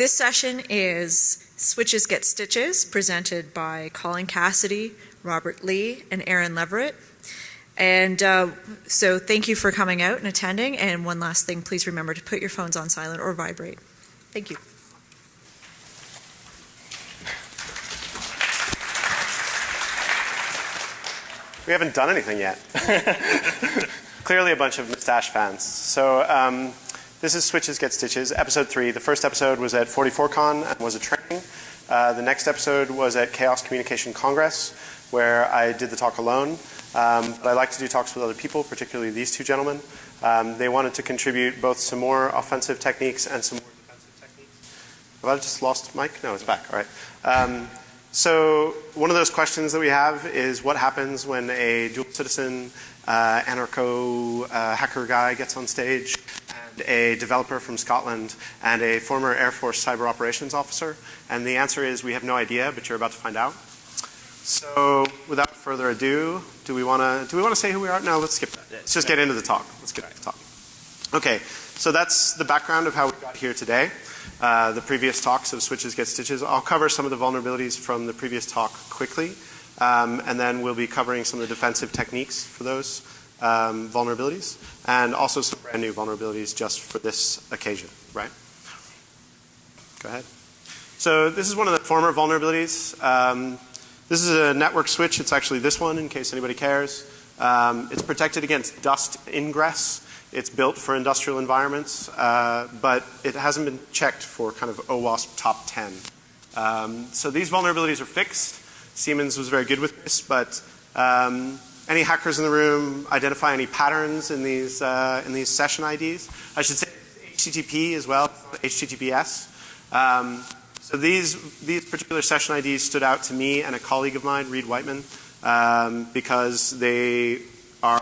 this session is Switches Get Stitches, presented by Colin Cassidy, Robert Lee, and Aaron Leverett. And so thank you for coming out and attending. And one last thing, please remember to put your phones on silent or vibrate. Thank you. We haven't done anything yet. Clearly a bunch of Mustache fans. So this is Switches Get Stitches, episode 3. The first episode was at 44Con and was a training. The next episode was at Chaos Communication Congress, where I did the talk alone. But I like to do talks with other people, particularly these two gentlemen. They wanted to contribute both some more offensive techniques and some more defensive techniques. Have I just lost Mike? No, it's back. All right. So one of those questions that we have is what happens when a dual citizen anarcho hacker guy gets on stage and a developer from Scotland and a former Air Force cyber operations officer? And the answer is we have no idea, but you're about to find out. So without further ado, do we want to say who we are? No, let's skip that. Let's just get into the talk. Let's get into the talk. Okay, so that's the background of how we got here today. The previous talks of Switches Get Stitches. I'll cover some of the vulnerabilities from the previous talk quickly, and then we'll be covering some of the defensive techniques for those vulnerabilities, and also some brand new vulnerabilities just for this occasion, right? Go ahead. So this is one of the former vulnerabilities. This is a network switch. It's actually this one, in case anybody cares. It's protected against dust ingress. It's built for industrial environments, but it hasn't been checked for kind of OWASP top 10. So these vulnerabilities are fixed. Siemens was very good with this, but any hackers in the room identify any patterns in these session IDs? I should say HTTP as well, HTTPS. So these particular session IDs stood out to me and a colleague of mine, Reed Whiteman, because they are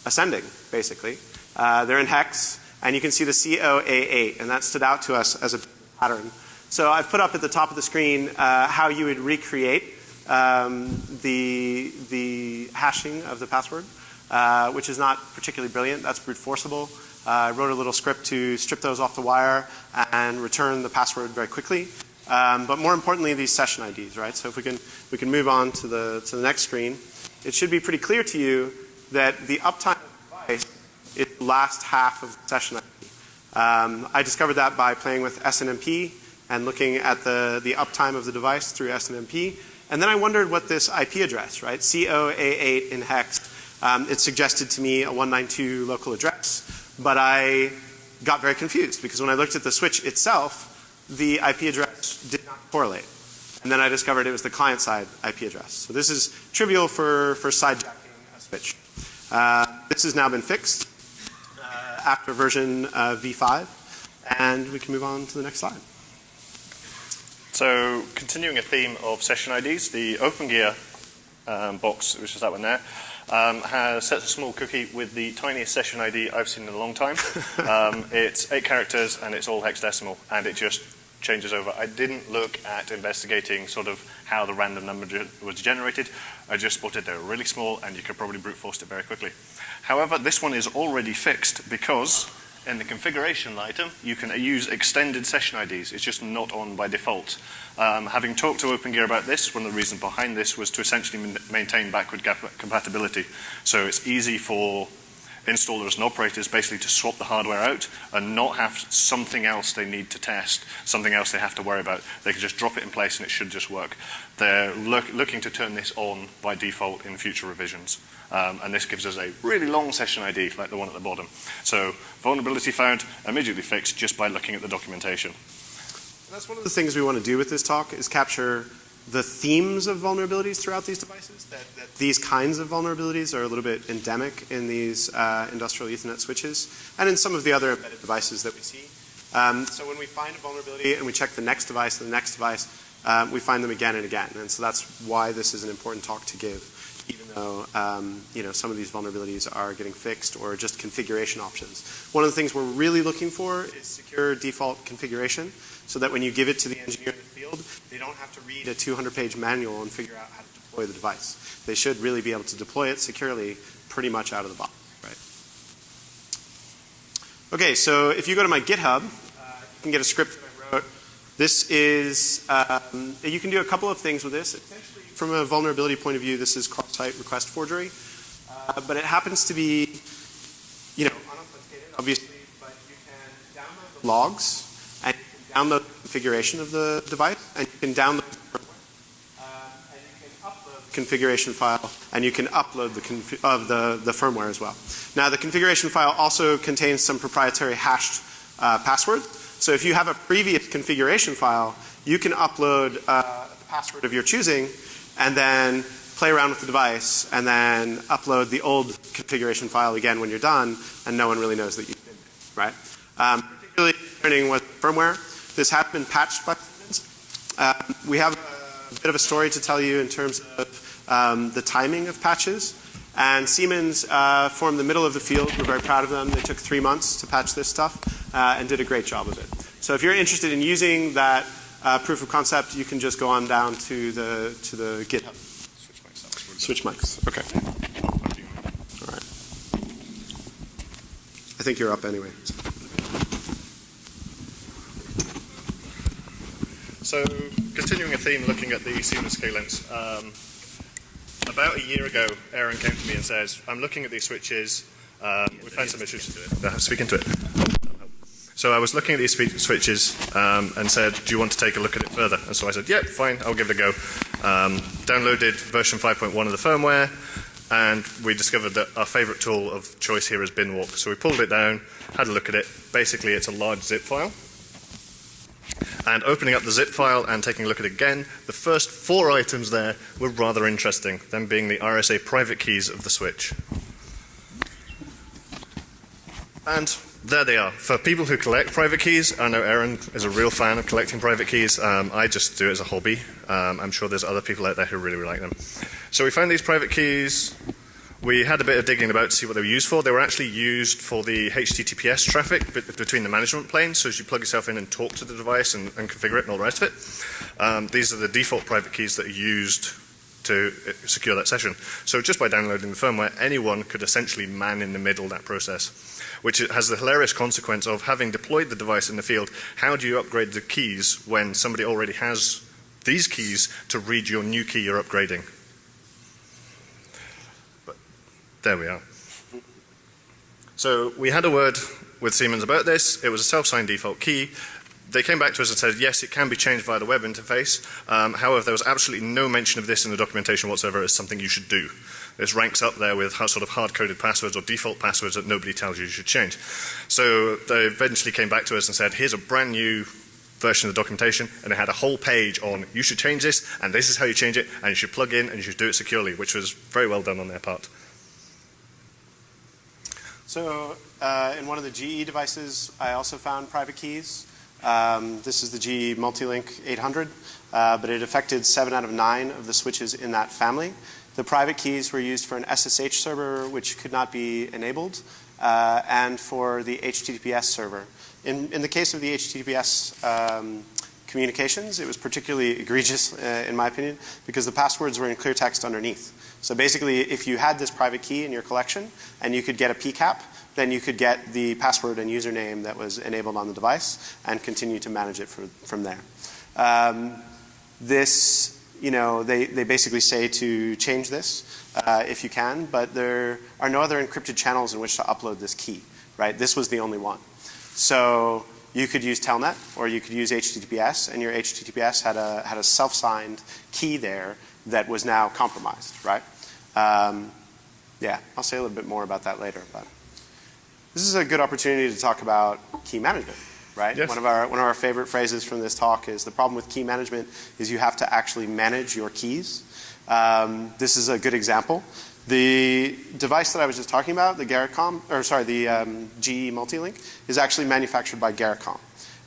ascending, basically. They're in hex, and you can see the COA8, and that stood out to us as a pattern. So I've put up at the top of the screen how you would recreate the hashing of the password, which is not particularly brilliant. That's brute forceable. I wrote a little script to strip those off the wire and return the password very quickly. But more importantly, these session IDs, right? So if we can move on to the next screen, it should be pretty clear to you that the uptime of the device is the last half of the session ID. I discovered that by playing with SNMP and looking at the uptime of the device through SNMP. And then I wondered what this IP address, right? COA8 in hex. It suggested to me a 192 local address. But I got very confused because when I looked at the switch itself, the IP address did not correlate. And then I discovered it was the client-side IP address. So this is trivial for sidejacking a switch. This has now been fixed after version V5, and we can move on to the next slide. So continuing a theme of session IDs, the OpenGear box, which is that one there, has set a small cookie with the tiniest session ID I've seen in a long time. It's 8 characters and it's all hexadecimal, and it just changes over. I didn't look at investigating sort of how the random number was generated. I just spotted they were really small and you could probably brute force it very quickly. However, this one is already fixed because in the configuration item you can use extended session IDs. It's just not on by default. Having talked to OpenGear about this, one of the reasons behind this was to essentially maintain backward compatibility. So it's easy for installers and operators basically to swap the hardware out and not have something else they need to test, something else they have to worry about. They can just drop it in place and it should just work. They're looking to turn this on by default in future revisions. And this gives us a really long session ID like the one at the bottom. So vulnerability found, immediately fixed just by looking at the documentation. That's one of the things we want to do with this talk is capture the themes of vulnerabilities throughout these devices, that these kinds of vulnerabilities are a little bit endemic in these industrial Ethernet switches and in some of the other embedded devices that we see. So when we find a vulnerability and we check the next device and the next device, we find them again and again. And so that's why this is an important talk to give, even though some of these vulnerabilities are getting fixed or just configuration options. One of the things we're really looking for is secure default configuration, so that when you give it to the engineer in the field, they don't have to read a 200-page manual and figure out how to deploy the device. They should really be able to deploy it securely pretty much out of the box, right? Okay, so if you go to my GitHub, you can get a script that I this is, you can do a couple of things with this. Essentially, from a vulnerability point of view, this is cross-site request forgery. But it happens to be, unauthenticated, obviously, but you can download the logs, and you can download the configuration of the device, and you can download the firmware, and you can upload the configuration file, and you can upload the firmware as well. Now, the configuration file also contains some proprietary hashed passwords. So if you have a previous configuration file, you can upload the password of your choosing, and then play around with the device, and then upload the old configuration file again when you're done, and no one really knows that you did it, right? Particularly concerning with firmware, this has been patched by Siemens. We have a bit of a story to tell you in terms of the timing of patches. And Siemens formed the middle of the field. We're very proud of them. They took 3 months to patch this stuff and did a great job of it. So if you're interested in using that proof of concept, you can just go on down to the GitHub. Switch mics. Okay. All right. I think you're up anyway. So, continuing a theme, looking at the Siemens K-Lens. About a year ago, Aaron came to me and says, "I'm looking at these switches. We found some issues." Speak into it. So I was looking at these switches and said, "Do you want to take a look at it further?" And so I said, "Yeah, fine, I'll give it a go." Downloaded version 5.1 of the firmware, and we discovered that our favorite tool of choice here is Binwalk. So we pulled it down, had a look at it. Basically, it's a large zip file. And opening up the zip file and taking a look at it again, the first 4 items there were rather interesting, them being the RSA private keys of the switch. And there they are. For people who collect private keys, I know Aaron is a real fan of collecting private keys. I just do it as a hobby. I'm sure there's other people out there who really like them. So we found these private keys. We had a bit of digging about to see what they were used for. They were actually used for the HTTPS traffic between the management planes. So as you plug yourself in and talk to the device and configure it and all the rest of it. These are the default private keys that are used to secure that session. So just by downloading the firmware, anyone could essentially man in the middle that process, which has the hilarious consequence of having deployed the device in the field. How do you upgrade the keys when somebody already has these keys to read your new key you're upgrading? But there we are. So we had a word with Siemens about this. It was a self-signed default key. They came back to us and said, yes, it can be changed via the web interface. However, there was absolutely no mention of this in the documentation whatsoever as something you should do. This ranks up there with sort of hard-coded passwords or default passwords that nobody tells you should change. So they eventually came back to us and said, here's a brand new version of the documentation, and it had a whole page on you should change this, and this is how you change it, and you should plug in, and you should do it securely, which was very well done on their part. So in one of the GE devices, I also found private keys. This is the GE Multilink 800, but it affected 7 out of 9 of the switches in that family. The private keys were used for an SSH server, which could not be enabled, and for the HTTPS server. In the case of the HTTPS communications, it was particularly egregious, in my opinion, because the passwords were in clear text underneath. So basically, if you had this private key in your collection and you could get a PCAP, then you could get the password and username that was enabled on the device and continue to manage it from there. They basically say to change this if you can, but there are no other encrypted channels in which to upload this key, right? This was the only one. So you could use Telnet or you could use HTTPS, and your HTTPS had a self-signed key there that was now compromised, right? Yeah, I'll say a little bit more about that later, but this is a good opportunity to talk about key management, right? Yes. One of our favorite phrases from this talk is the problem with key management is you have to actually manage your keys. This is a good example. The device that I was just talking about, the GE Multilink, is actually manufactured by Garrettcom.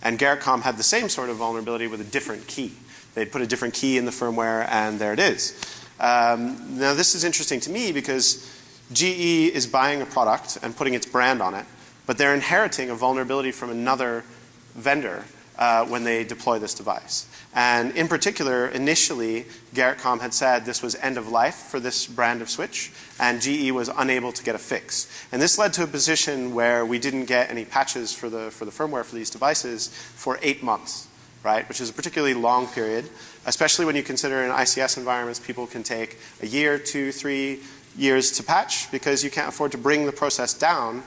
And Garrettcom had the same sort of vulnerability with a different key. They'd put a different key in the firmware, and there it is. Now this is interesting to me because GE is buying a product and putting its brand on it, but they're inheriting a vulnerability from another vendor when they deploy this device. And in particular, initially, Garrettcom had said this was end of life for this brand of switch, and GE was unable to get a fix. And this led to a position where we didn't get any patches for the firmware for these devices for 8 months. right, which is a particularly long period, especially when you consider in ICS environments people can take a year, 2, 3 years to patch because you can't afford to bring the process down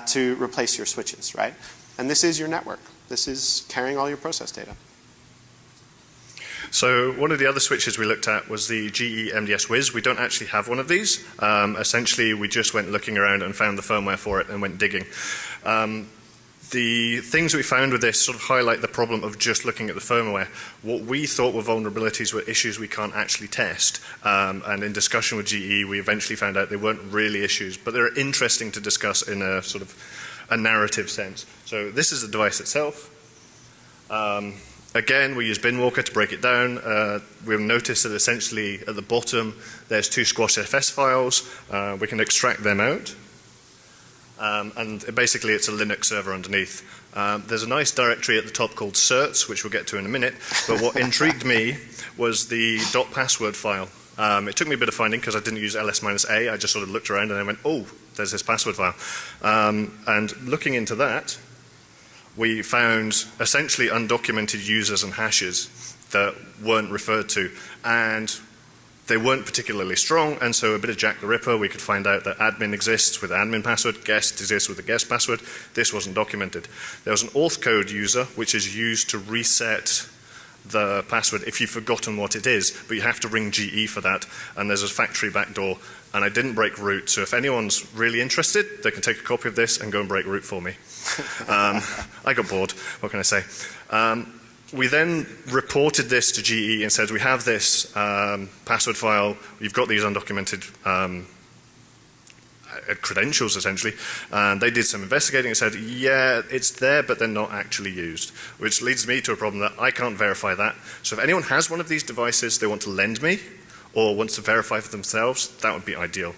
to replace your switches, right? And this is your network. This is carrying all your process data. So one of the other switches we looked at was the GE MDS Wiz. We don't actually have one of these. Essentially, we just went looking around and found the firmware for it and went digging. The things we found with this sort of highlight the problem of just looking at the firmware. What we thought were vulnerabilities were issues we can't actually test. And in discussion with GE, we eventually found out they weren't really issues, but they're interesting to discuss in a sort of a narrative sense. So this is the device itself. Again, we use Binwalker to break it down. We'll notice that essentially at the bottom there's 2 squash FS files. We can extract them out. And basically it's a Linux server underneath. There's a nice directory at the top called certs, which we'll get to in a minute. But what intrigued me was the .password file. It took me a bit of finding because I didn't use ls-a. I just sort of looked around and I went, oh, there's this password file. And looking into that, we found essentially undocumented users and hashes that weren't referred to. And they weren't particularly strong, and so a bit of Jack the Ripper, we could find out that admin exists with admin password, guest exists with a guest password. This wasn't documented. There was an auth code user, which is used to reset the password if you've forgotten what it is, but you have to ring GE for that, and there's a factory backdoor, and I didn't break root, so if anyone's really interested, they can take a copy of this and go and break root for me. I got bored, what can I say? We then reported this to GE and said, we have this password file, you've got these undocumented credentials essentially, and they did some investigating and said, yeah, it's there, but they're not actually used, which leads me to a problem that I can't verify that. So if anyone has one of these devices they want to lend me or wants to verify for themselves, that would be ideal.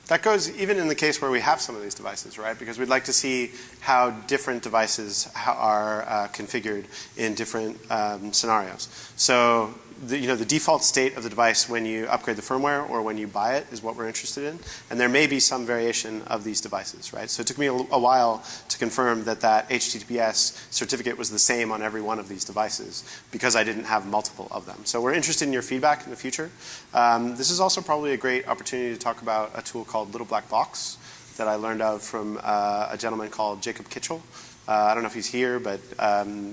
That goes even in the case where we have some of these devices, right? Because we'd like to see how different devices are configured in different scenarios. So the default state of the device when you upgrade the firmware or when you buy it is what we're interested in. And there may be some variation of these devices, right? So it took me a while to confirm that that HTTPS certificate was the same on every one of these devices because I didn't have multiple of them. So we're interested in your feedback in the future. This is also probably a great opportunity to talk about a tool called Little Black Box that I learned of from a gentleman called Jacob Kitchell. I don't know if he's here, but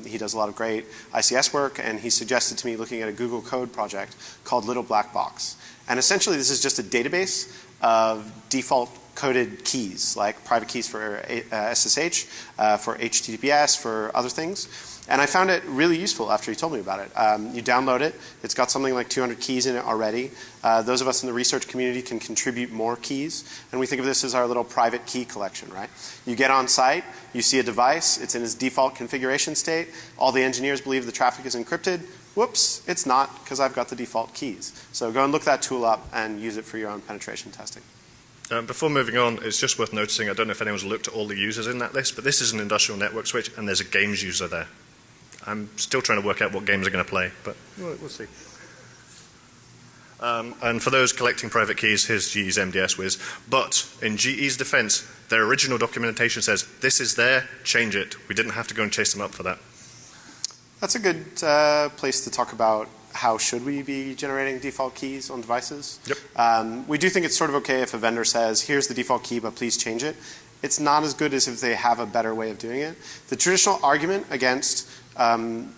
he does a lot of great ICS work, and he suggested to me looking at a Google Code project called Little Black Box. And essentially this is just a database of default coded keys, like private keys for SSH, for HTTPS, for other things. And I found it really useful after he told me about it. You download it. It's got something like 200 keys in it already. Those of us in the research community can contribute more keys. And we think of this as our little private key collection, right? You get on site. You see a device. It's in its default configuration state. All the engineers believe the traffic is encrypted. Whoops, it's not because I've got the default keys. So go and look that tool up and use it for your own penetration testing. Before moving on, it's just worth noticing, I don't know if anyone's looked at all the users in that list, but this is an industrial network switch and there's a games user there. I'm still trying to work out what games are going to play, but we'll see. And for those collecting private keys, here's GE's MDS Wiz. But in GE's defense, their original documentation says, this is there, change it. We didn't have to go and chase them up for that. That's a good place to talk about how should we be generating default keys on devices. Yep. We do think it's sort of okay if a vendor says, here's the default key, but please change it. It's not as good as if they have a better way of doing it. The traditional argument against having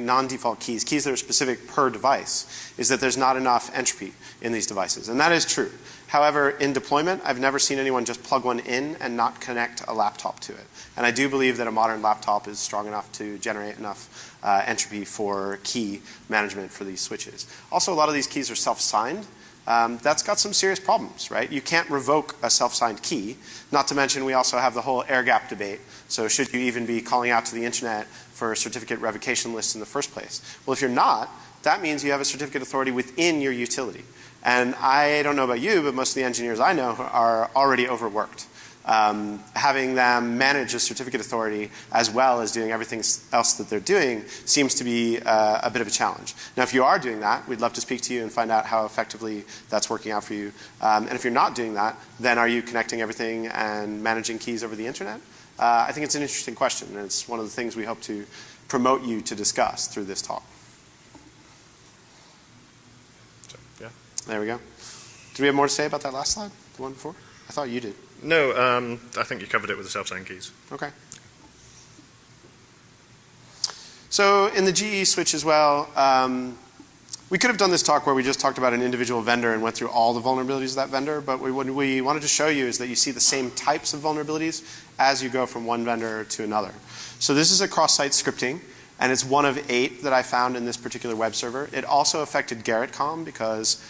non-default keys, keys that are specific per device, is that there's not enough entropy in these devices. And that is true. However, in deployment, I've never seen anyone just plug one in and not connect a laptop to it. And I do believe that a modern laptop is strong enough to generate enough entropy for key management for these switches. Also, a lot of these keys are self-signed. That's got some serious problems, right? You can't revoke a self-signed key. Not to mention we also have the whole air gap debate. So should you even be calling out to the internet for certificate revocation lists in the first place? Well, if you're not, that means you have a certificate authority within your utility. And I don't know about you, but most of the engineers I know are already overworked. Having them manage a certificate authority as well as doing everything else that they're doing seems to be a bit of a challenge. Now, if you are doing that, we'd love to speak to you and find out how effectively that's working out for you. And if you're not doing that, then are you connecting everything and managing keys over the internet? I think it's an interesting question, and it's one of the things we hope to promote you to discuss through this talk. So, yeah. There we go. Do we have more to say about that last slide, the one before? I thought you did. No, I think you covered it with the self-sign keys. Okay. So in the GE switch as well, we could have done this talk where we just talked about an individual vendor and went through all the vulnerabilities of that vendor, but what we wanted to show you is that you see the same types of vulnerabilities as you go from one vendor to another. So this is a cross-site scripting, and it's one of 8 that I found in this particular web server. It also affected Garrettcom because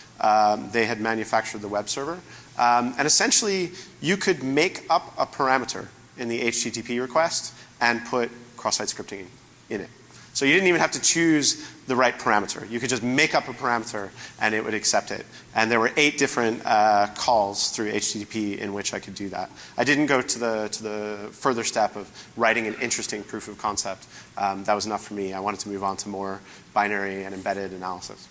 they had manufactured the web server. And essentially, you could make up a parameter in the HTTP request and put cross-site scripting in it. So you didn't even have to choose the right parameter. You could just make up a parameter and it would accept it. And there were 8 different calls through HTTP in which I could do that. I didn't go to the further step of writing an interesting proof of concept. That was enough for me. I wanted to move on to more binary and embedded analysis.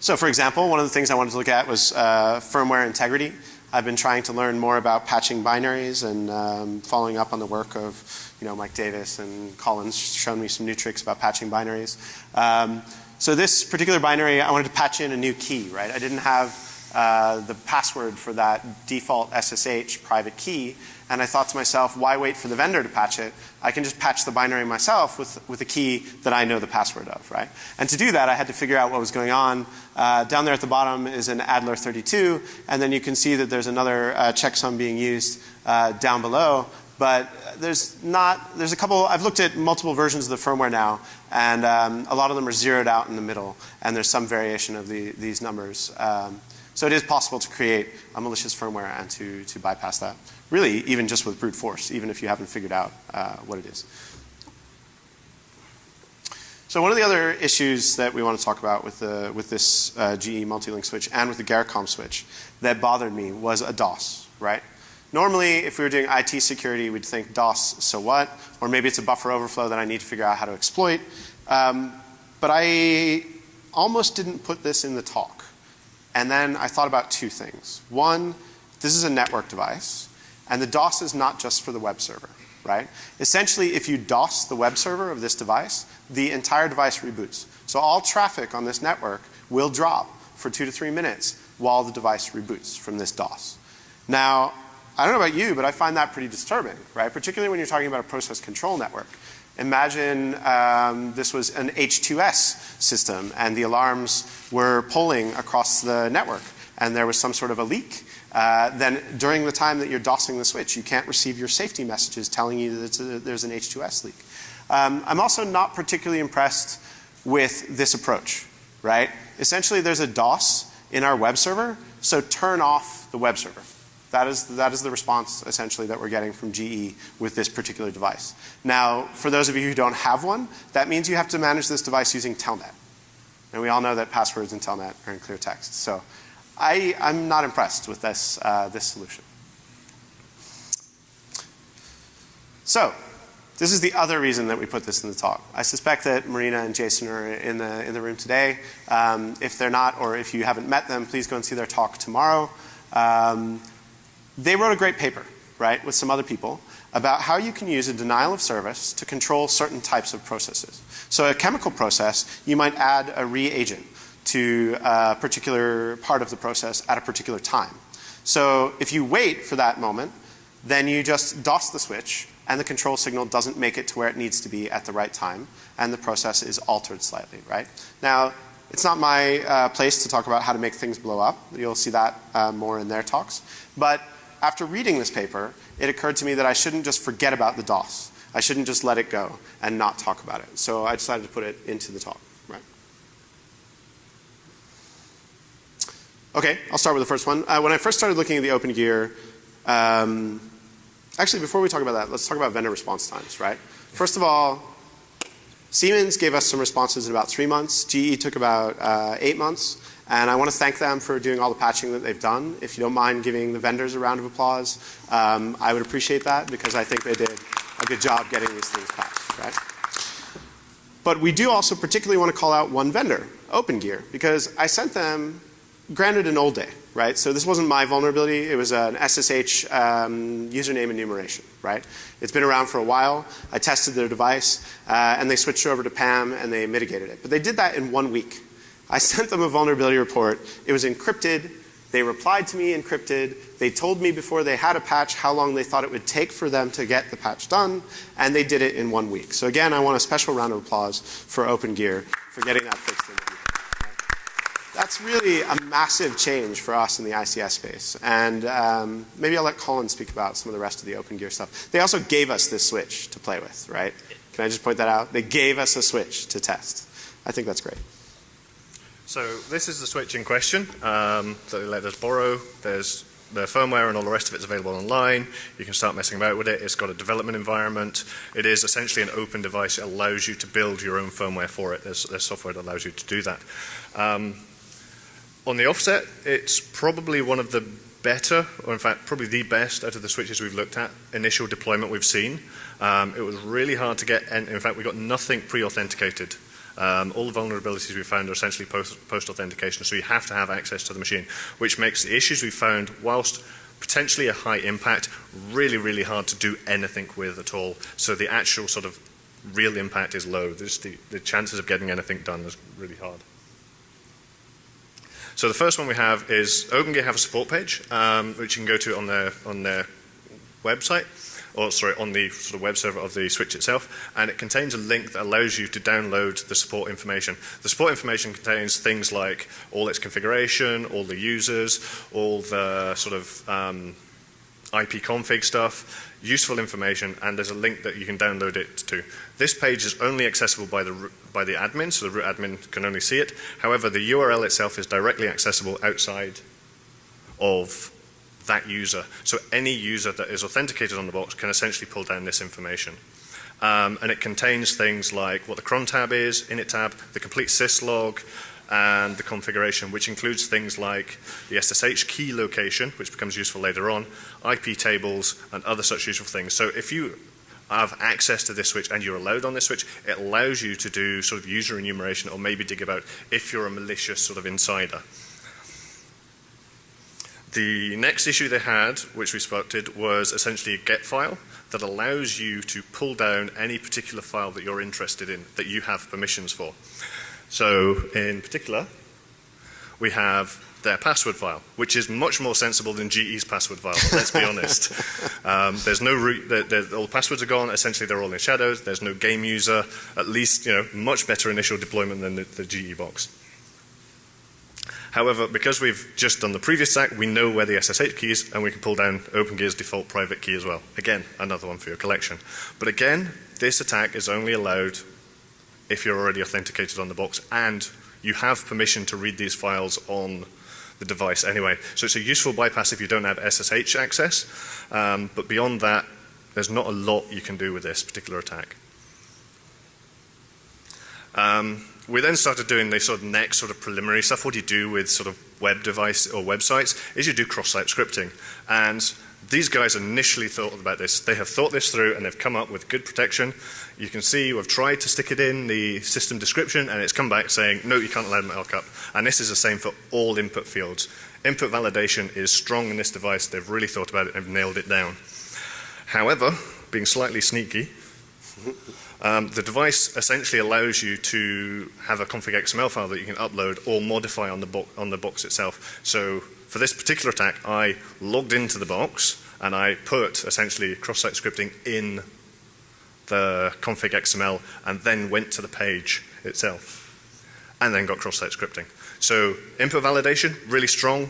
So for example, one of the things I wanted to look at was firmware integrity. I've been trying to learn more about patching binaries and following up on the work of Mike Davis and Colin's shown me some new tricks about patching binaries. So this particular binary, I wanted to patch in a new key, right? I didn't have the password for that default SSH private key, and I thought to myself, why wait for the vendor to patch it? I can just patch the binary myself with a key that I know the password of, right? And to do that, I had to figure out what was going on. Down there at the bottom is an Adler32, and then you can see that there's another checksum being used down below. But there's a couple, I've looked at multiple versions of the firmware now, and a lot of them are zeroed out in the middle, and there's some variation of these numbers. So it is possible to create a malicious firmware and to bypass that. Really, even just with brute force, even if you haven't figured out what it is. So one of the other issues that we want to talk about with this GE multi-link switch and with the Garrettcom switch that bothered me was a DOS, right? Normally, if we were doing IT security, we'd think DOS, so what? Or maybe it's a buffer overflow that I need to figure out how to exploit. But I almost didn't put this in the talk. And then I thought about 2 things. One, this is a network device, and the DOS is not just for the web server, right? Essentially, if you DOS the web server of this device, the entire device reboots. So all traffic on this network will drop for 2 to 3 minutes while the device reboots from this DOS. Now, I don't know about you, but I find that pretty disturbing, right? Particularly when you're talking about a process control network. Imagine this was an H2S system and the alarms were polling across the network and there was some sort of a leak. Then during the time that you're DOSing the switch, you can't receive your safety messages telling you that there's an H2S leak. I'm also not particularly impressed with this approach, right? Essentially, there's a DOS in our web server, so turn off the web server. That is the response, essentially, that we're getting from GE with this particular device. Now, for those of you who don't have one, that means you have to manage this device using Telnet. And we all know that passwords in Telnet are in clear text. So I'm not impressed with this solution. So this is the other reason that we put this in the talk. I suspect that Marina and Jason are in the room today. If they're not, or if you haven't met them, please go and see their talk tomorrow. They wrote a great paper, right, with some other people about how you can use a denial of service to control certain types of processes. So a chemical process, you might add a reagent to a particular part of the process at a particular time. So if you wait for that moment, then you just DOS the switch and the control signal doesn't make it to where it needs to be at the right time and the process is altered slightly, right? Now, it's not my place to talk about how to make things blow up. You'll see that more in their talks. But after reading this paper, it occurred to me that I shouldn't just forget about the DOS. I shouldn't just let it go and not talk about it. So I decided to put it into the talk, right? Okay, I'll start with the first one. When I first started looking at the OpenGear, actually before we talk about that, let's talk about vendor response times, right? First of all, Siemens gave us some responses in about 3 months. GE took about 8 months. And I want to thank them for doing all the patching that they've done. If you don't mind giving the vendors a round of applause, I would appreciate that because I think they did a good job getting these things patched, right? But we do also particularly want to call out one vendor, OpenGear, because I sent them granted an old day, right? So this wasn't my vulnerability. It was an SSH username enumeration, right? It's been around for a while. I tested their device, and they switched over to PAM, and they mitigated it. But they did that in 1 week. I sent them a vulnerability report. It was encrypted. They replied to me encrypted. They told me before they had a patch how long they thought it would take for them to get the patch done, and they did it in 1 week. So again, I want a special round of applause for OpenGear for getting that fixed in 1 week. That's really a massive change for us in the ICS space. And maybe I'll let Colin speak about some of the rest of the OpenGear stuff. They also gave us this switch to play with, right? Can I just point that out? They gave us a switch to test. I think that's great. So this is the switch in question that they let us borrow. There's the firmware and all the rest of it's available online. You can start messing about with it. It's got a development environment. It is essentially an open device. It allows you to build your own firmware for it. There's software that allows you to do that. On the offset, it's probably one of the better, or in fact probably the best out of the switches we've looked at, initial deployment we've seen. It was really hard to get, and in fact we got nothing pre-authenticated. All the vulnerabilities we found are essentially post-authentication, so you have to have access to the machine, which makes the issues we found, whilst potentially a high impact, really, really hard to do anything with at all. So the actual sort of real impact is low. The chances of getting anything done is really hard. So the first one we have is OpenGear have a support page, which you can go to on their website, or sorry, on the sort of web server of the switch itself, and it contains a link that allows you to download the support information. The support information contains things like all its configuration, all the users, all the sort of IP config stuff, useful information, and there's a link that you can download it to. This page is only accessible by the admin, so the root admin can only see it. However, the URL itself is directly accessible outside of that user. So any user that is authenticated on the box can essentially pull down this information. And it contains things like what the cron tab is, init tab, the complete syslog, and the configuration, which includes things like the SSH key location, which becomes useful later on, IP tables, and other such useful things. So if you have access to this switch and you're allowed on this switch, it allows you to do sort of user enumeration or maybe dig about if you're a malicious sort of insider. The next issue they had, which we spotted, was essentially a get file that allows you to pull down any particular file that you're interested in, that you have permissions for. So in particular, we have their password file, which is much more sensible than GE's password file, let's be honest. There's no root, all the passwords are gone, essentially they're all in shadows, there's no game user, at least, much better initial deployment than the GE box. However, because we've just done the previous stack, we know where the SSH key is, and we can pull down OpenGear's default private key as well. Again, another one for your collection. But again, this attack is only allowed if you're already authenticated on the box, and you have permission to read these files on the device anyway. So it's a useful bypass if you don't have SSH access, but beyond that, there's not a lot you can do with this particular attack. We then started doing the sort of next sort of preliminary stuff. What you do with sort of web device or websites is you do cross-site scripting. And these guys initially thought about this. They have thought this through and they've come up with good protection. You can see we've tried to stick it in the system description and it's come back saying, no, you can't allow markup. And this is the same for all input fields. Input validation is strong in this device. They've really thought about it and nailed it down. However, being slightly sneaky, the device essentially allows you to have a config XML file that you can upload or modify on the box itself. So for this particular attack, I logged into the box and I put essentially cross-site scripting in the config XML and then went to the page itself and then got cross-site scripting. So input validation, really strong,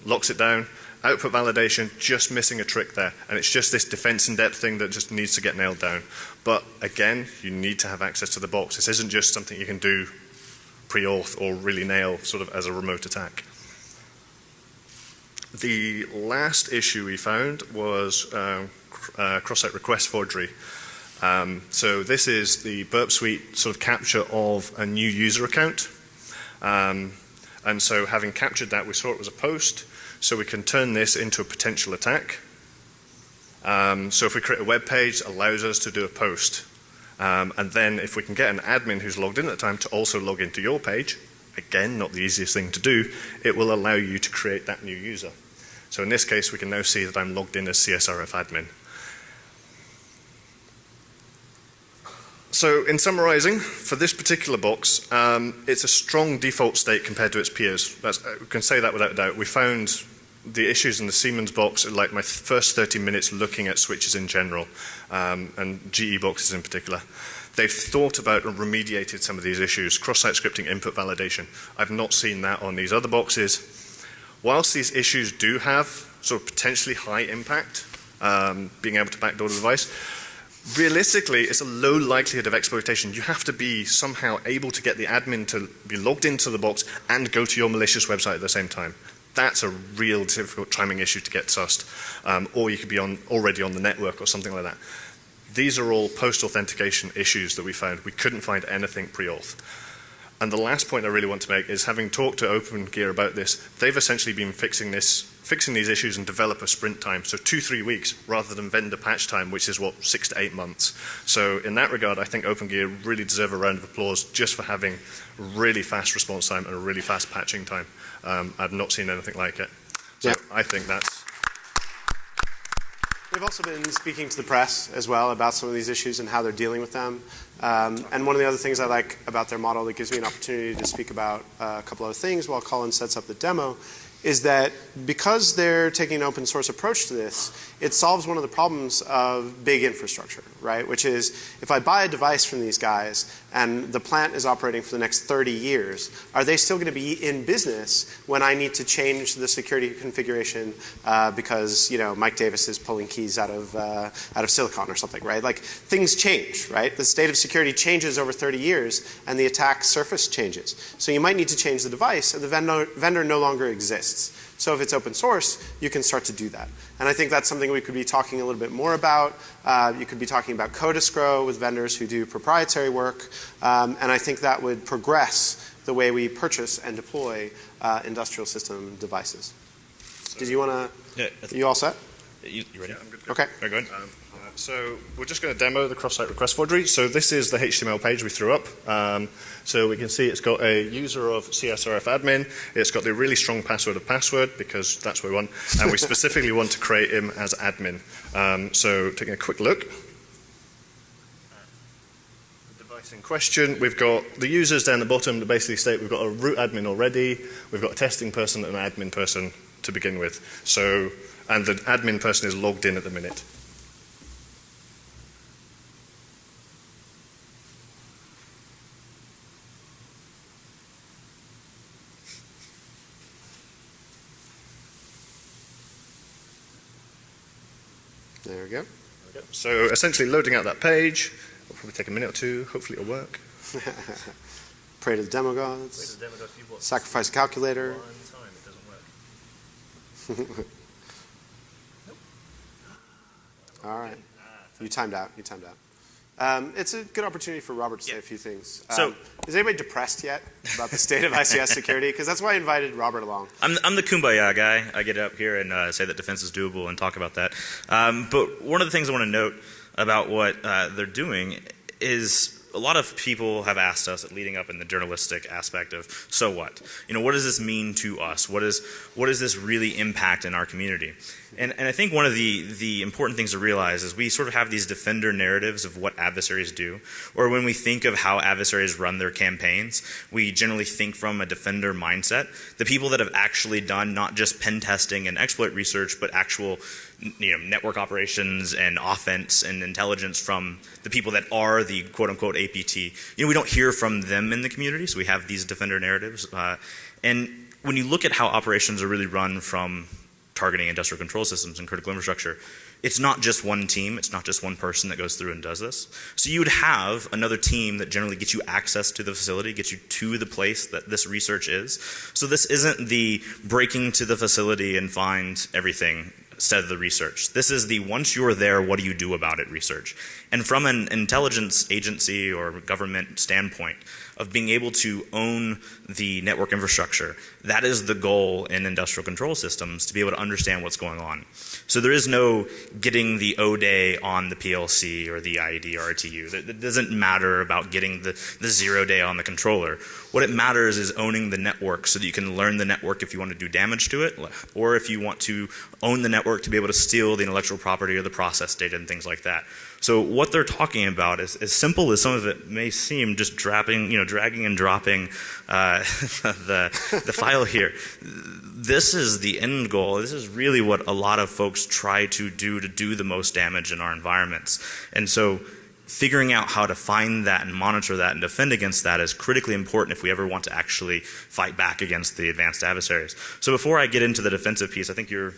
locks it down. Output validation, just missing a trick there. And it's just this defense in depth thing that just needs to get nailed down. But again, you need to have access to the box. This isn't just something you can do pre-auth or really nail sort of as a remote attack. The last issue we found was cross-site request forgery. So this is the Burp Suite sort of capture of a new user account. And so having captured that, we saw it was a post. So we can turn this into a potential attack. So if we create a web page, it allows us to do a post. And then if we can get an admin who's logged in at the time to also log into your page, again, not the easiest thing to do, it will allow you to create that new user. So in this case, we can now see that I'm logged in as CSRF admin. So in summarizing, for this particular box, it's a strong default state compared to its peers. We can say that without a doubt. We found the issues in the Siemens box, like my first 30 minutes looking at switches in general, and GE boxes in particular. They've thought about and remediated some of these issues, cross-site scripting, input validation. I've not seen that on these other boxes. Whilst these issues do have sort of potentially high impact, being able to backdoor the device, realistically, it's a low likelihood of exploitation. You have to be somehow able to get the admin to be logged into the box and go to your malicious website at the same time. That's a real difficult timing issue to get sussed. Or you could be already on the network or something like that. These are all post-authentication issues that we found. We couldn't find anything pre-auth. And the last point I really want to make is, having talked to OpenGear about this, they've essentially been fixing these issues in developer sprint time, so 2-3 weeks, rather than vendor patch time, which is, 6 to 8 months. So in that regard, I think OpenGear really deserve a round of applause just for having really fast response time and a really fast patching time. I've not seen anything like it. So Yep. I think that's... They've also been speaking to the press as well about some of these issues and how they're dealing with them. And one of the other things I like about their model that gives me an opportunity to speak about a couple other things while Colin sets up the demo is that because they're taking an open source approach to this, it solves one of the problems of big infrastructure, right? Which is, if I buy a device from these guys and the plant is operating for the next 30 years, are they still going to be in business when I need to change the security configuration because, Mike Davis is pulling keys out of silicon or something, right? Like, things change, right? The state of security changes over 30 years and the attack surface changes. So you might need to change the device and the vendor no longer exists. So if it's open source, you can start to do that. And I think that's something we could be talking a little bit more about. You could be talking about code escrow with vendors who do proprietary work. And I think that would progress the way we purchase and deploy industrial system devices. Did you want to? Yeah, you all set? You ready? Yeah, I'm good. Okay. Very good. So we're just going to demo the cross-site request forgery. So this is the HTML page we threw up. So we can see it's got a user of CSRF admin. It's got the really strong password of password, because that's what we want. And we specifically want to create him as admin. So taking a quick look. The device in question, we've got the users down the bottom that basically state we've got a root admin already. We've got a testing person and an admin person to begin with. So, and the admin person is logged in at the minute. There we go. So essentially loading out that page, will probably take a minute or two, hopefully it'll work. Pray to the demo gods. Sacrifice a calculator. All right. You timed out. It's a good opportunity for Robert to say a few things. Is anybody depressed yet about the state of ICS security? Because that's why I invited Robert along. I'm the kumbaya guy. I get up here and say that defense is doable and talk about that. But one of the things I want to note about what they're doing is, a lot of people have asked us, leading up in the journalistic aspect of, so what? What does this mean to us? What does this really impact in our community? And I think one of the important things to realize is we sort of have these defender narratives of what adversaries do, or when we think of how adversaries run their campaigns, we generally think from a defender mindset. The people that have actually done not just pen testing and exploit research, but actual network operations and offense and intelligence from the people that are the quote-unquote APT. We don't hear from them in the community, so we have these defender narratives. And when you look at how operations are really run from targeting industrial control systems and critical infrastructure, it's not just one team, it's not just one person that goes through and does this. So you would have another team that generally gets you access to the facility, gets you to the place that this research is. So this isn't the breaking to the facility and find everything instead of the research. This is the once you're there, what do you do about it research. And from an intelligence agency or government standpoint, of being able to own the network infrastructure. That is the goal in industrial control systems, to be able to understand what's going on. So there is no getting the O-day on the PLC or the IED or RTU. That doesn't matter about getting the 0-day on the controller. What it matters is owning the network so that you can learn the network if you want to do damage to it, or if you want to own the network to be able to steal the intellectual property or the process data and things like that. So what they're talking about is as simple as some of it may seem, just dragging and dropping the file here. This is the end goal. This is really what a lot of folks try to do the most damage in our environments. And so figuring out how to find that and monitor that and defend against that is critically important if we ever want to actually fight back against the advanced adversaries. So before I get into the defensive piece, I think you're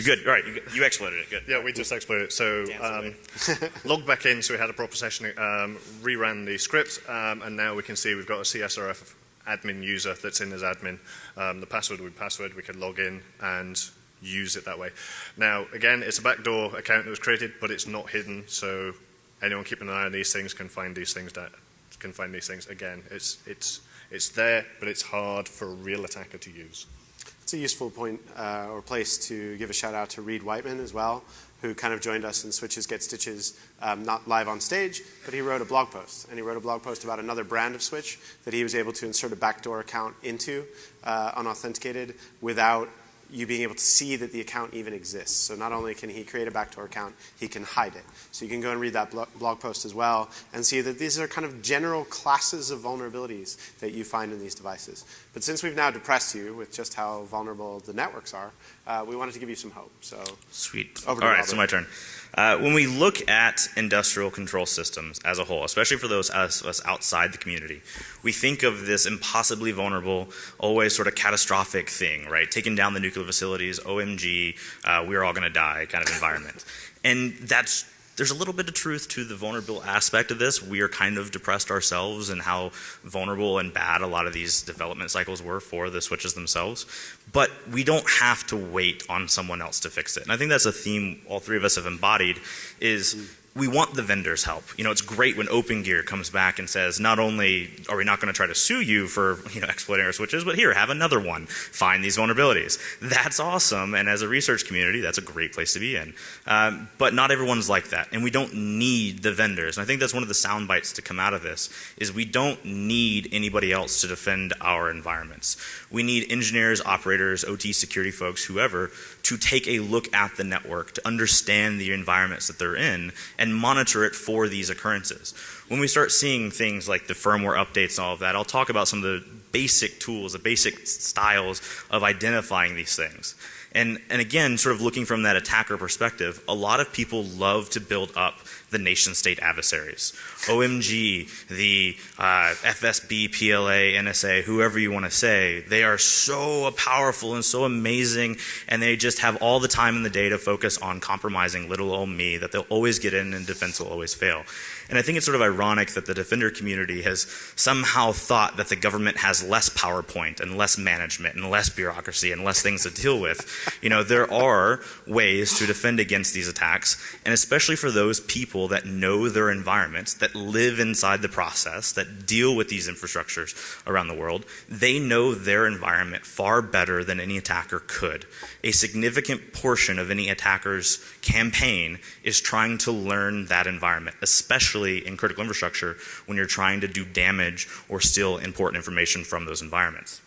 good. All right, you exploited it. Good. Yeah, we just exploited it. So logged back in, so we had a proper session, reran the script, and now we can see we've got a CSRF admin user that's in as admin. The password would be password. We could log in and use it that way. Now, again, it's a backdoor account that was created, but it's not hidden, so anyone keeping an eye on these things can find these things. Again, it's there, but it's hard for a real attacker to use. It's a useful point or place to give a shout out to Reed Whiteman as well, who kind of joined us in Switches Get Stitches, not live on stage, but he wrote a blog post. And he wrote a blog post about another brand of switch that he was able to insert a backdoor account into, unauthenticated, without you being able to see that the account even exists. So not only can he create a backdoor account, he can hide it. So you can go and read that blog post as well and see that these are kind of general classes of vulnerabilities that you find in these devices. But since we've now depressed you with just how vulnerable the networks are, we wanted to give you some hope. So sweet. Over to All right, Robert. so my turn. When we look at industrial control systems as a whole, especially for those of us outside the community, we think of this impossibly vulnerable, always sort of catastrophic thing, right? Taking down the nuclear facilities, OMG, we're all going to die kind of environment. And there's a little bit of truth to the vulnerable aspect of this. We are kind of depressed ourselves and how vulnerable and bad a lot of these development cycles were for the switches themselves. But we don't have to wait on someone else to fix it. And I think that's a theme all three of us have embodied is we want the vendors' help. You know, it's great when OpenGear comes back and says, not only are we not going to try to sue you for exploiting our switches, but here, have another one. Find these vulnerabilities. That's awesome, and as a research community, that's a great place to be in. But not everyone's like that, and we don't need the vendors. And I think that's one of the sound bites to come out of this, is we don't need anybody else to defend our environments. We need engineers, operators, OT security folks, whoever, to take a look at the network, to understand the environments that they're in, and monitor it for these occurrences. When we start seeing things like the firmware updates and all of that, I'll talk about some of the basic tools, the basic styles of identifying these things. And again, sort of looking from that attacker perspective, a lot of people love to build up the nation-state adversaries. OMG, the FSB, PLA, NSA, whoever you want to say, they are so powerful and so amazing, and they just have all the time in the day to focus on compromising little old me, that they'll always get in and defense will always fail. And I think it's sort of ironic that the defender community has somehow thought that the government has less PowerPoint and less management and less bureaucracy and less things to deal with. There are ways to defend against these attacks, and especially for those people that know their environments, that live inside the process, that deal with these infrastructures around the world, they know their environment far better than any attacker could. A significant portion of any attacker's campaign is trying to learn that environment, especially in critical infrastructure when you're trying to do damage or steal important information from those environments.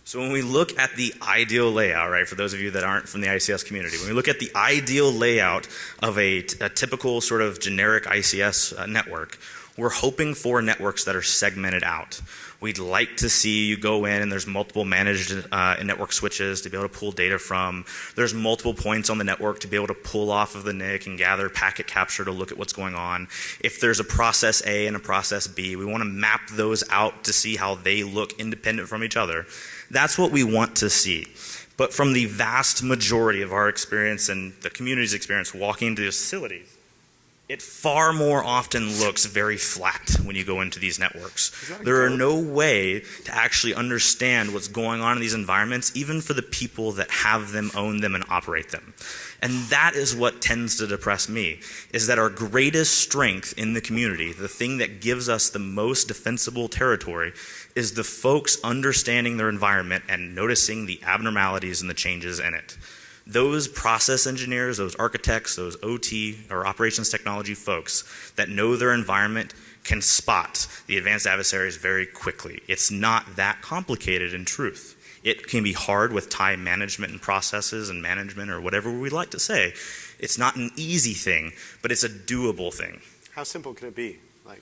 So when we look at the ideal layout, right, for those of you that aren't from the ICS community, when we look at the ideal layout of a typical sort of generic ICS network, we're hoping for networks that are segmented out. We'd like to see you go in and there's multiple managed network switches to be able to pull data from. There's multiple points on the network to be able to pull off of the NIC and gather packet capture to look at what's going on. If there's a process A and a process B, we want to map those out to see how they look independent from each other. That's what we want to see. But from the vast majority of our experience and the community's experience walking into these facilities, it far more often looks very flat when you go into these networks. Is that a There are goat? no way to actually understand what's going on in these environments, even for the people that have them, own them, and operate them. And that is what tends to depress me, is that our greatest strength in the community, the thing that gives us the most defensible territory, is the folks understanding their environment and noticing the abnormalities and the changes in it. Those process engineers, those architects, those OT or operations technology folks that know their environment can spot the advanced adversaries very quickly. It's not that complicated in truth. It can be hard with time management and processes and management or whatever we like to say. It's not an easy thing, but it's a doable thing. How simple could it be? Like,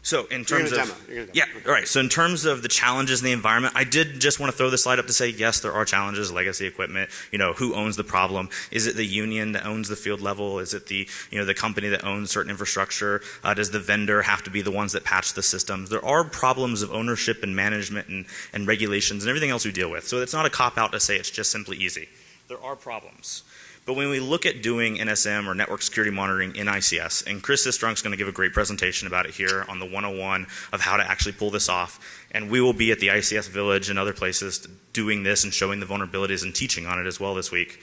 So in terms You're of gonna demo. yeah, Okay. all right. So in terms of the challenges in the environment, I did just want to throw this slide up to say yes, there are challenges. Legacy equipment. Who owns the problem? Is it the union that owns the field level? Is it the the company that owns certain infrastructure? Does the vendor have to be the ones that patch the systems? There are problems of ownership and management and regulations and everything else we deal with. So it's not a cop out to say it's just simply easy. There are problems. But when we look at doing NSM or network security monitoring in ICS, and Chris Sistrunk's going to give a great presentation about it here on the 101 of how to actually pull this off, and we will be at the ICS Village and other places doing this and showing the vulnerabilities and teaching on it as well this week.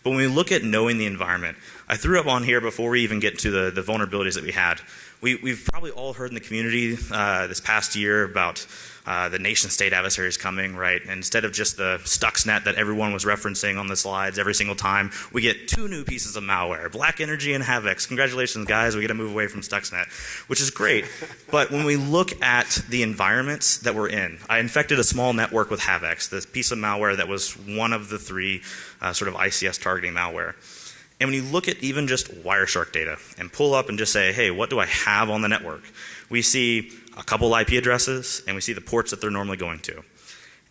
But when we look at knowing the environment, I threw up on here before we even get to the vulnerabilities that we had. We've probably all heard in the community this past year about the nation-state adversaries coming, right? And instead of just the Stuxnet that everyone was referencing on the slides every single time, we get 2 new pieces of malware, Black Energy and Havex. Congratulations, guys. We get to move away from Stuxnet, which is great. But when we look at the environments that we're in, I infected a small network with Havex, this piece of malware that was one of the 3 sort of ICS targeting malware. And when you look at even just Wireshark data and pull up and just say, hey, what do I have on the network? We see a couple IP addresses and we see the ports that they're normally going to.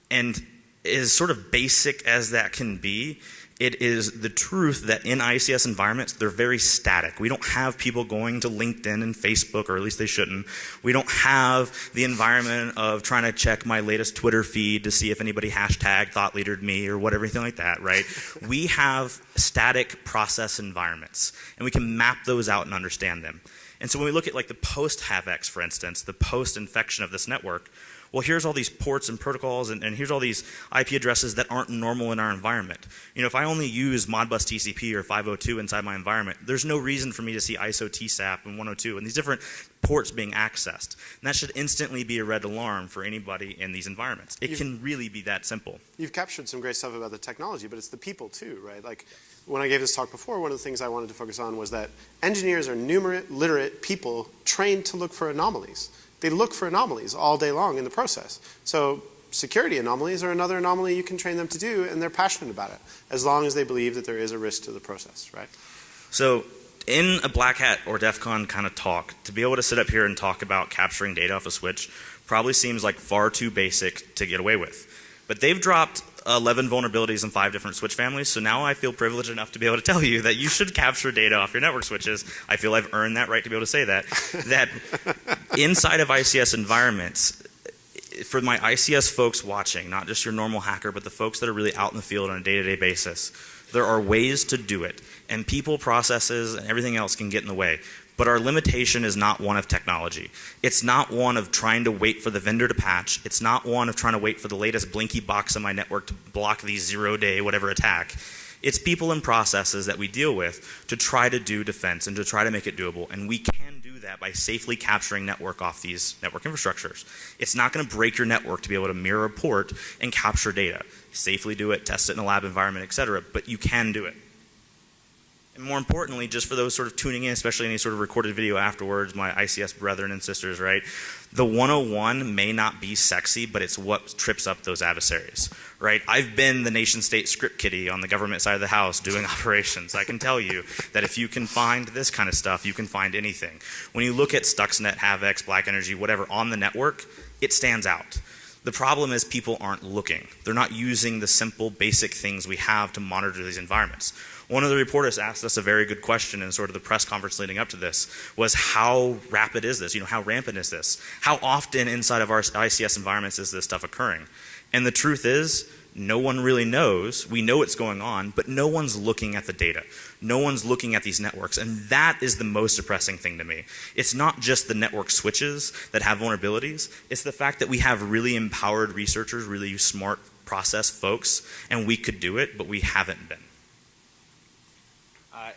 And as sort of basic as that can be, it is the truth that in ICS environments, they're very static. We don't have people going to LinkedIn and Facebook, or at least they shouldn't. We don't have the environment of trying to check my latest Twitter feed to see if anybody hashtag thought leadered me or what, everything like that, right? We have static process environments, and we can map those out and understand them. And so when we look at like the post-Havex, for instance, the post-infection of this network, well, here's all these ports and protocols, and here's all these IP addresses that aren't normal in our environment. If I only use Modbus TCP or 502 inside my environment, there's no reason for me to see ISO TSAP and 102 and these different ports being accessed. And that should instantly be a red alarm for anybody in these environments. It can really be that simple. You've captured some great stuff about the technology, but it's the people too, right? Like when I gave this talk before, one of the things I wanted to focus on was that engineers are numerate, literate people trained to look for anomalies. They look for anomalies all day long in the process. So security anomalies are another anomaly you can train them to do, and they're passionate about it, as long as they believe that there is a risk to the process, right? So in a Black Hat or DEF CON kind of talk, to be able to sit up here and talk about capturing data off a switch probably seems like far too basic to get away with. But they've dropped 11 vulnerabilities in 5 different switch families, so now I feel privileged enough to be able to tell you that you should capture data off your network switches. I feel I've earned that right to be able to say that. That inside of ICS environments, for my ICS folks watching, not just your normal hacker, but the folks that are really out in the field on a day-to-day basis, there are ways to do it. And people, processes, and everything else can get in the way. But our limitation is not one of technology. It's not one of trying to wait for the vendor to patch. It's not one of trying to wait for the latest blinky box on my network to block the 0-day whatever attack. It's people and processes that we deal with to try to do defense and to try to make it doable. And we can do that by safely capturing network off these network infrastructures. It's not going to break your network to be able to mirror a port and capture data. Safely do it, test it in a lab environment, etc. But you can do it. And more importantly, just for those sort of tuning in, especially any sort of recorded video afterwards, my ICS brethren and sisters, right? The 101 may not be sexy, but it's what trips up those adversaries, right? I've been the nation-state script kiddie on the government side of the house doing operations. I can tell you that if you can find this kind of stuff, you can find anything. When you look at Stuxnet, Havex, Black Energy, whatever on the network, it stands out. The problem is people aren't looking. They're not using the simple, basic things we have to monitor these environments. One of the reporters asked us a very good question in sort of the press conference leading up to this, was how rapid is this? How rampant is this? How often inside of our ICS environments is this stuff occurring? And the truth is, no one really knows. We know what's going on, but no one's looking at the data. No one's looking at these networks, and that is the most depressing thing to me. It's not just the network switches that have vulnerabilities. It's the fact that we have really empowered researchers, really smart process folks, and we could do it, but we haven't been.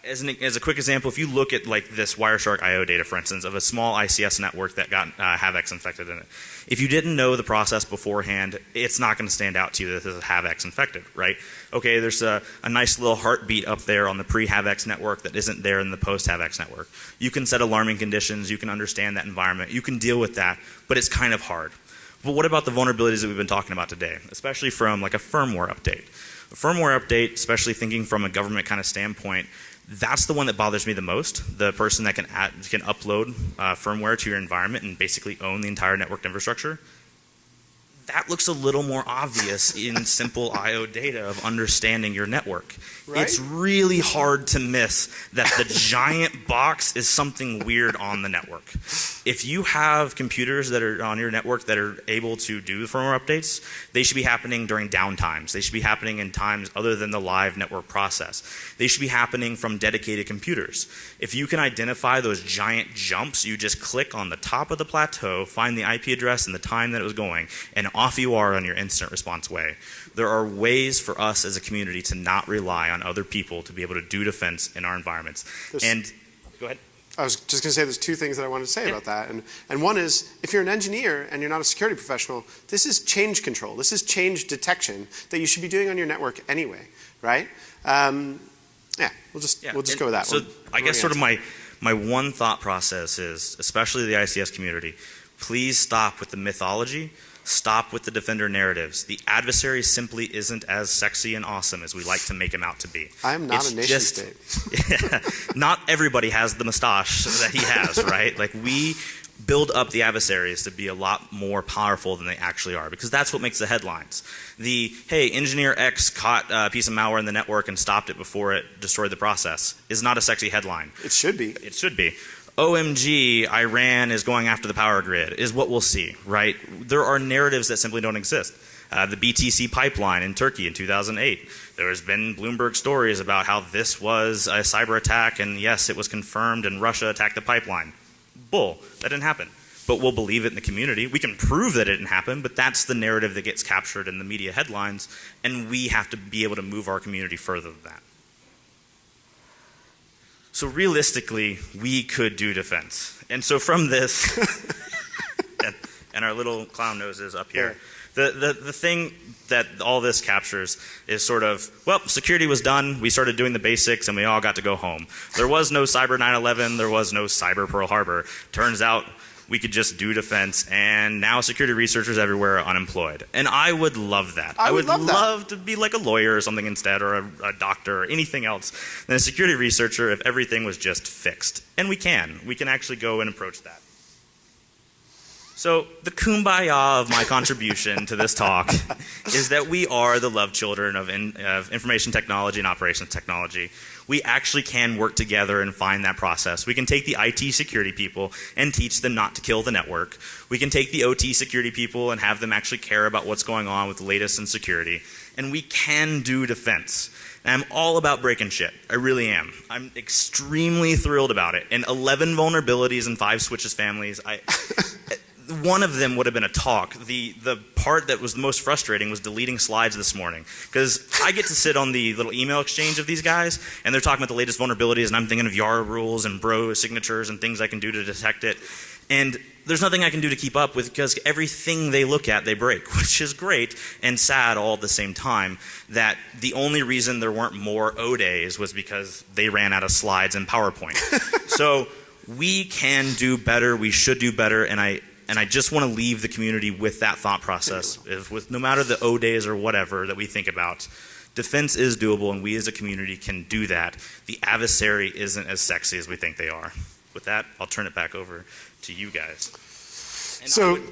As a quick example, if you look at like this Wireshark IO data, for instance, of a small ICS network that got HAVX infected in it, if you didn't know the process beforehand, it's not going to stand out to you that this is HAVX infected, right? Okay, there's a nice little heartbeat up there on the pre-HAVX network that isn't there in the post-HAVX network. You can set alarming conditions, you can understand that environment, you can deal with that, but it's kind of hard. But what about the vulnerabilities that we've been talking about today, especially from like a firmware update? A firmware update, especially thinking from a government kind of standpoint, that's the one that bothers me the most. The person that can upload firmware to your environment and basically own the entire networked infrastructure. That looks a little more obvious in simple I/O data of understanding your network. Right? It's really hard to miss that the giant box is something weird on the network. If you have computers that are on your network that are able to do the firmware updates, they should be happening during downtimes. They should be happening in times other than the live network process. They should be happening from dedicated computers. If you can identify those giant jumps, you just click on the top of the plateau, find the IP address and the time that it was going, and off you are on your incident response way. There are ways for us as a community to not rely on other people to be able to do defense in our environments. Go ahead. I was just going to say there's two things that I wanted to say about that. And one is, if you're an engineer and you're not a security professional, this is change control. This is change detection that you should be doing on your network anyway, right? Yeah, we'll just go with that so one. I guess sort of my one thought process is, especially the ICS community, please stop with the mythology. Stop with the defender narratives. The adversary simply isn't as sexy and awesome as we like to make him out to be. I am not a nation state. Yeah, not everybody has the mustache that he has, right? Like, we build up the adversaries to be a lot more powerful than they actually are, because that's what makes the headlines. Hey, engineer X caught a piece of malware in the network and stopped it before it destroyed the process is not a sexy headline. It should be. It should be. OMG, Iran is going after the power grid is what we'll see, right? There are narratives that simply don't exist. The BTC pipeline in Turkey in 2008. There has been Bloomberg stories about how this was a cyber attack, and yes, it was confirmed and Russia attacked the pipeline. Bull. That didn't happen. But we'll believe it in the community. We can prove that it didn't happen, but that's the narrative that gets captured in the media headlines, and we have to be able to move our community further than that. So realistically, we could do defense. And so from this, and our little clown noses up here, the thing that all this captures is sort of, well, security was done, we started doing the basics, and we all got to go home. There was no cyber 9/11, there was no cyber Pearl Harbor. Turns out we could just do defense, and now security researchers everywhere are unemployed. And I would love that. I would love to be like a lawyer or something instead, or a doctor, or anything else than a security researcher if everything was just fixed. And we can. We can actually go and approach that. So the kumbaya of my contribution to this talk is that we are the love children of information technology and operations technology. We actually can work together and find that process. We can take the IT security people and teach them not to kill the network. We can take the OT security people and have them actually care about what's going on with the latest in security. And we can do defense. And I'm all about breaking shit. I really am. I'm extremely thrilled about it. And 11 vulnerabilities in 5 switches families. One of them would have been a talk. The part that was the most frustrating was deleting slides this morning, because I get to sit on the little email exchange of these guys, and they're talking about the latest vulnerabilities, and I'm thinking of YARA rules and bro signatures and things I can do to detect it. And there's nothing I can do to keep up with, because everything they look at, they break, which is great and sad all at the same time, that the only reason there weren't more O-days was because they ran out of slides and PowerPoint. So we can do better, we should do better, and I just want to leave the community with that thought process. With no matter the O-days or whatever that we think about, defense is doable, and we as a community can do that. The adversary isn't as sexy as we think they are. With that, I'll turn it back over to you guys. And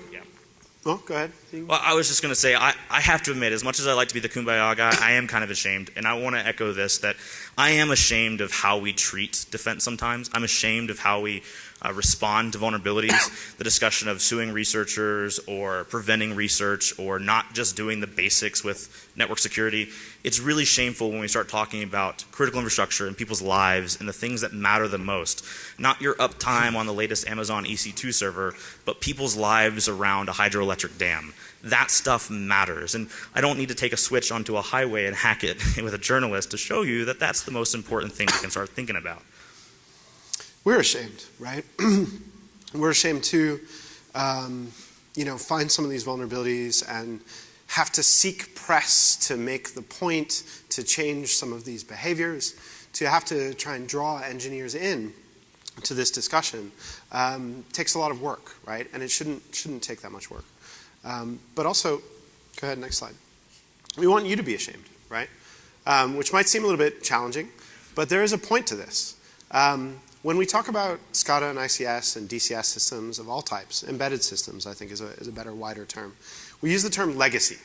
well, go ahead. Well, I was just going to say, I have to admit, as much as I like to be the kumbaya guy, I am kind of ashamed. And I want to echo this, that I am ashamed of how we treat defense sometimes. I'm ashamed of how we respond to vulnerabilities, the discussion of suing researchers or preventing research or not just doing the basics with network security. It's really shameful when we start talking about critical infrastructure and people's lives and the things that matter the most. Not your uptime on the latest Amazon EC2 server, but people's lives around a hydroelectric dam. That stuff matters. And I don't need to take a switch onto a highway and hack it with a journalist to show you that that's the most important thing we can start thinking about. We're ashamed, right? We're ashamed to, find some of these vulnerabilities and have to seek press to make the point, to change some of these behaviors, to have to try and draw engineers in to this discussion takes a lot of work, right? And it shouldn't take that much work. But also, go ahead, next slide. We want you to be ashamed, right? Which might seem a little bit challenging, but there is a point to this. When we talk about SCADA and ICS and DCS systems of all types, embedded systems I think is a better, wider term, we use the term legacy.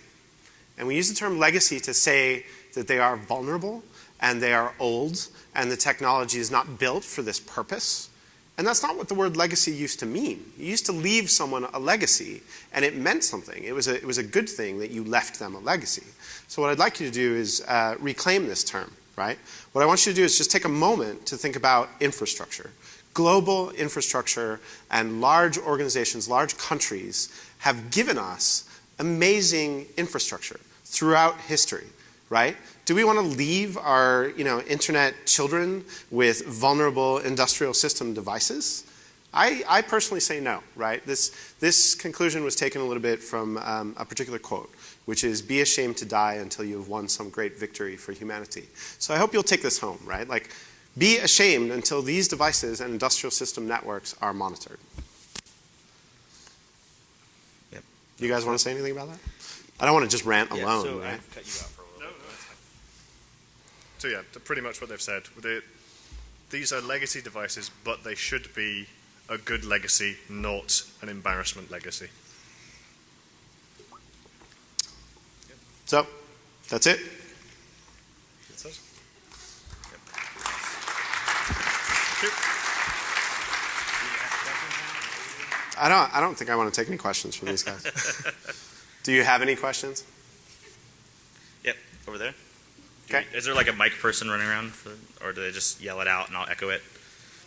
And we use the term legacy to say that they are vulnerable and they are old and the technology is not built for this purpose. And that's not what the word legacy used to mean. You used to leave someone a legacy and it meant something. It was a good thing that you left them a legacy. So what I'd like you to do is reclaim this term. Right? What I want you to do is just take a moment to think about infrastructure. Global infrastructure and large organizations, large countries have given us amazing infrastructure throughout history, right? Do we want to leave our, internet children with vulnerable industrial system devices? I personally say no, right? This conclusion was taken a little bit from a particular quote, which is, be ashamed to die until you have won some great victory for humanity. So I hope you'll take this home, right? Like, be ashamed until these devices and industrial system networks are monitored. Yep. Do you guys want to say anything about that? I don't want to just rant alone, so right? I've cut you out for a little bit. So yeah, pretty much what they've said. These are legacy devices, but they should be a good legacy, not an embarrassment legacy. So, that's it. That's us. I don't think I want to take any questions from these guys. Do you have any questions? Yep, over there. Okay. Is there like a mic person running around, or do they just yell it out and I'll echo it?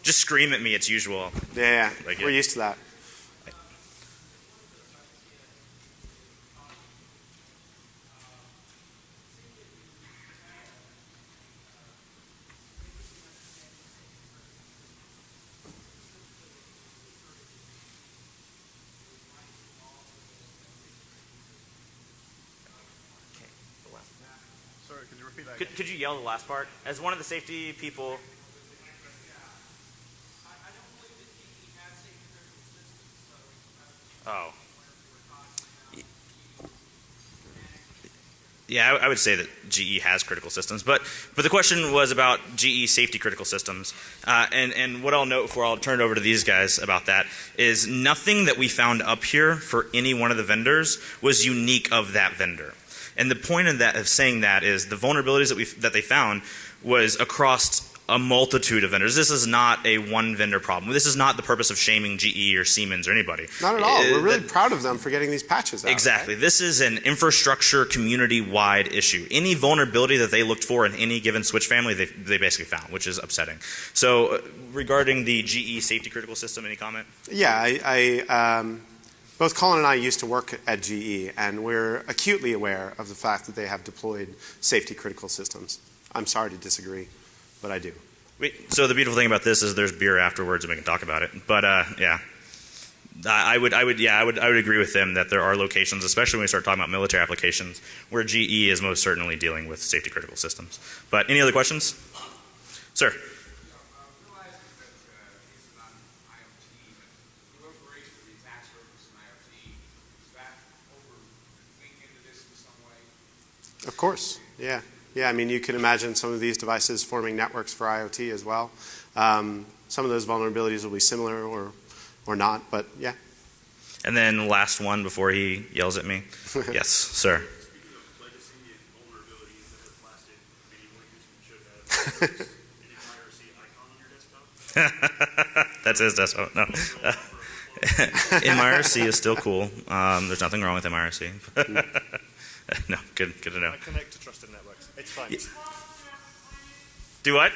Just scream at me, it's usual. Yeah, Like, we're yeah. used to that. Sorry, could you repeat that again? Could you yell the last part? As one of the safety people. Oh. Yeah, I would say that GE has critical systems, but the question was about GE safety critical systems, and what I'll note before I'll turn it over to these guys about that is nothing that we found up here for any one of the vendors was unique of that vendor. And the point of saying that is the vulnerabilities that they found was across a multitude of vendors. This is not a one vendor problem. This is not the purpose of shaming GE or Siemens or anybody. Not at all. We're really proud of them for getting these patches out. Exactly. Right? This is an infrastructure community-wide issue. Any vulnerability that they looked for in any given switch family, they basically found, which is upsetting. So regarding the GE safety critical system, any comment? Yeah, both Colin and I used to work at GE, and we're acutely aware of the fact that they have deployed safety critical systems. I'm sorry to disagree, but I do. So the beautiful thing about this is there's beer afterwards, and we can talk about it. But yeah, I would agree with them that there are locations, especially when we start talking about military applications, where GE is most certainly dealing with safety critical systems. But any other questions, sir? Of course, yeah. Yeah, I mean, you can imagine some of these devices forming networks for IoT as well. Some of those vulnerabilities will be similar or not, but yeah. And then last one before he yells at me. Yes, sir. Speaking of legacy and vulnerabilities that were blasted, maybe one user should have an IRC icon on your desktop. That's his desktop. No. MIRC is still cool. There's nothing wrong with MIRC. No, good to know. I connect to trusted networks. It's fine. Do what?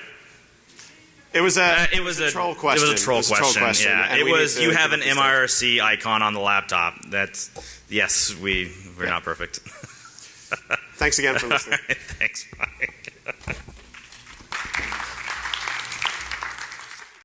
It was a troll question. It was a troll question. Yeah, and it we was. need to You have an give it a MIRC icon on the laptop. That's yes. We're not perfect. Thanks again for listening. Thanks. Bye.